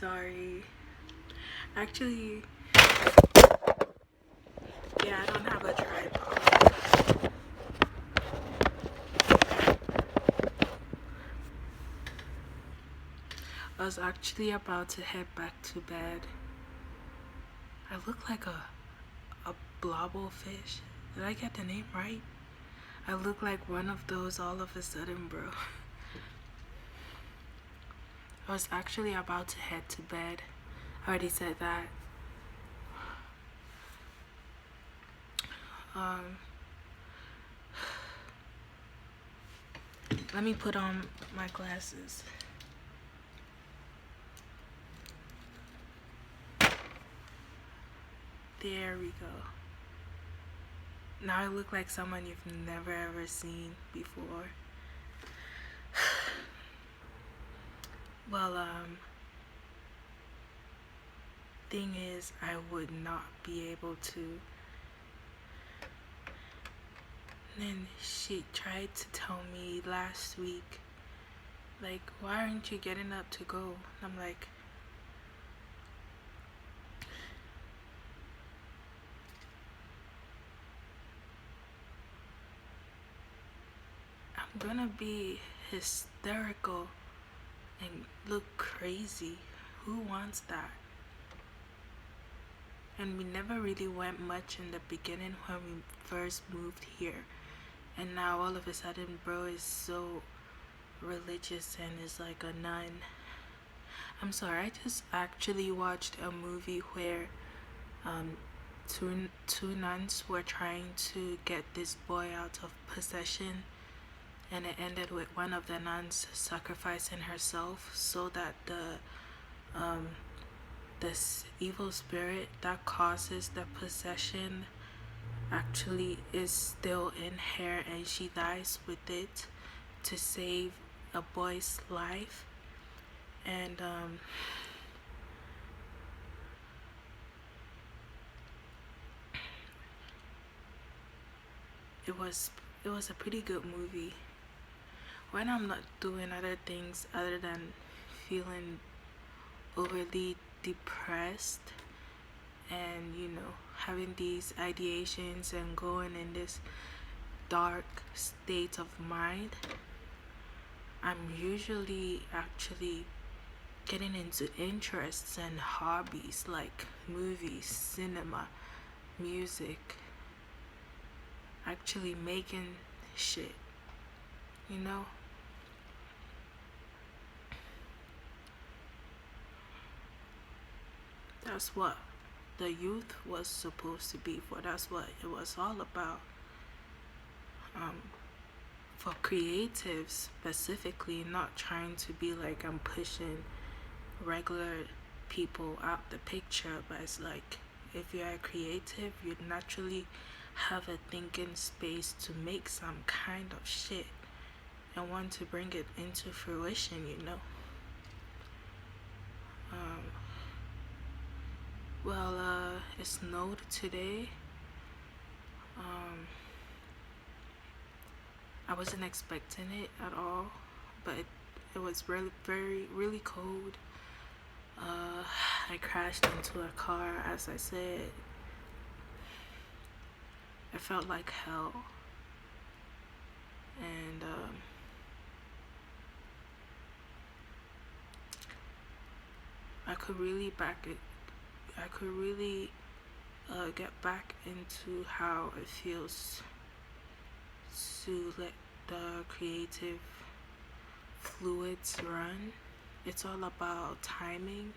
sorry. Actually, yeah, I don't have a tripod. I was actually about to head back to bed. I look like a blobble fish. Did I get the name right? I look like one of those all of a sudden, bro. I was actually about to head to bed. I already said that. Um, Let me put on my glasses. There we go. Now I look like someone you've never ever seen before. Well, thing is, I would not be able to. And then she tried to tell me last week, like, why aren't you getting up to go? And I'm like, I'm gonna be hysterical and look crazy. Who wants that? And we never really went much in the beginning when we first moved here. And now all of a sudden, bro is so religious and is like a nun. I'm sorry, I just actually watched a movie where two nuns were trying to get this boy out of possession, and it ended with one of the nuns sacrificing herself so that this evil spirit that causes the possession actually is still in her, and she dies with it to save a boy's life. And it was a pretty good movie. When I'm not doing other things other than feeling overly depressed and having these ideations and going in this dark state of mind, I'm usually actually getting into interests and hobbies like movies, cinema, music, actually making shit, you know? That's what the youth was supposed to be for. That's what it was all about. For creatives specifically, not trying to be like I'm pushing regular people out the picture, but it's like if you're a creative, you naturally have a thinking space to make some kind of shit and want to bring it into fruition, it snowed today. I wasn't expecting it at all, but it was really cold. I crashed into a car, as I said. I felt like hell. And I could really get back into how it feels to let the creative fluids run. It's all about timing.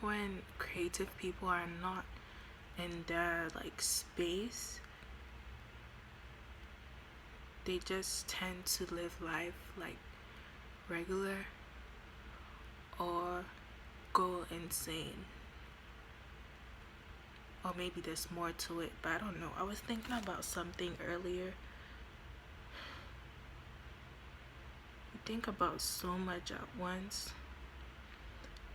When creative people are not in their like space, they just tend to live life like regular or go insane. Or maybe there's more to it, but I don't know. I was thinking about something earlier. You think about so much at once,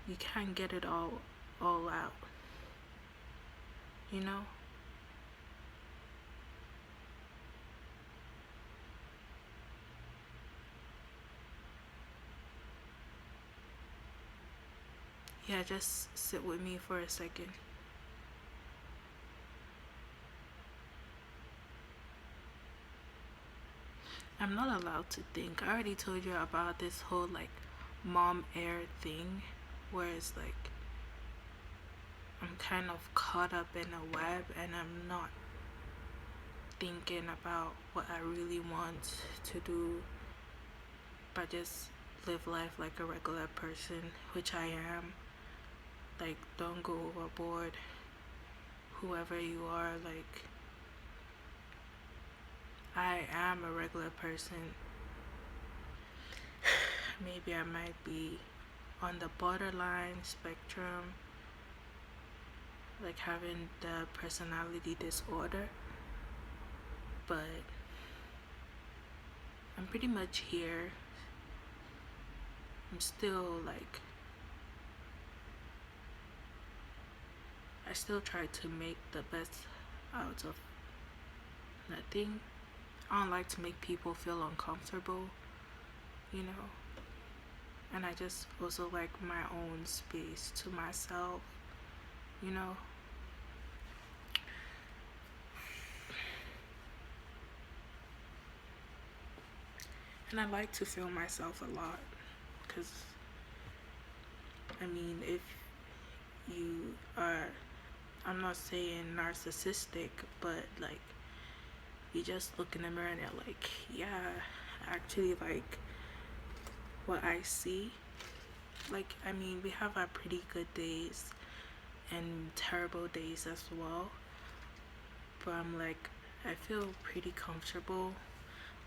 you can't get it all out, you know? Yeah, just sit with me for a second. I'm not allowed to think. I already told you about this whole like mom air thing where it's like I'm kind of caught up in a web and I'm not thinking about what I really want to do, but just live life like a regular person, which I am. Like, don't go overboard, whoever you are. Like, I am a regular person. Maybe I might be on the borderline spectrum, like having the personality disorder, but I'm pretty much here. I'm still like, I still try to make the best out of nothing. I don't like to make people feel uncomfortable, you know. And I just also like my own space to myself, you know. And I like to feel myself a lot because, I mean, if you are, I'm not saying narcissistic, but like, you just look in the mirror and you're like, yeah, I actually like what I see. Like, I mean, we have our pretty good days and terrible days as well, but I'm like, I feel pretty comfortable.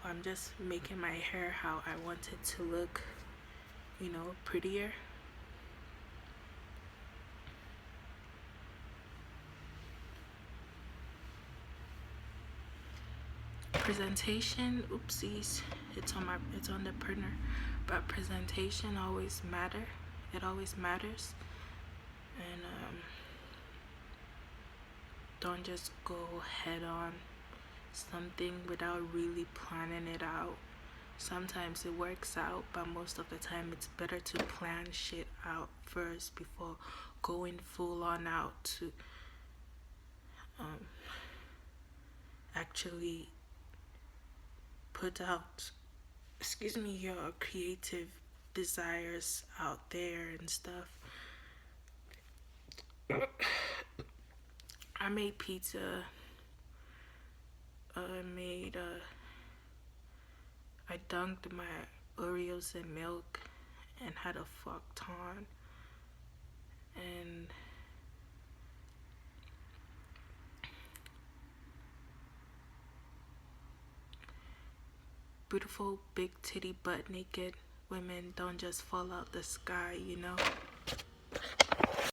I'm just making my hair how I want it to look, you know, prettier. Presentation, oopsies, it's on the printer, but presentation always matter. It always matters, and don't just go head on something without really planning it out. Sometimes it works out, but most of the time it's better to plan shit out first before going full on out to um, actually put out, excuse me, your creative desires out there and stuff. I made pizza. I made I dunked my Oreos in milk and had a fuck ton. And beautiful big titty butt naked women don't just fall out the sky, you know.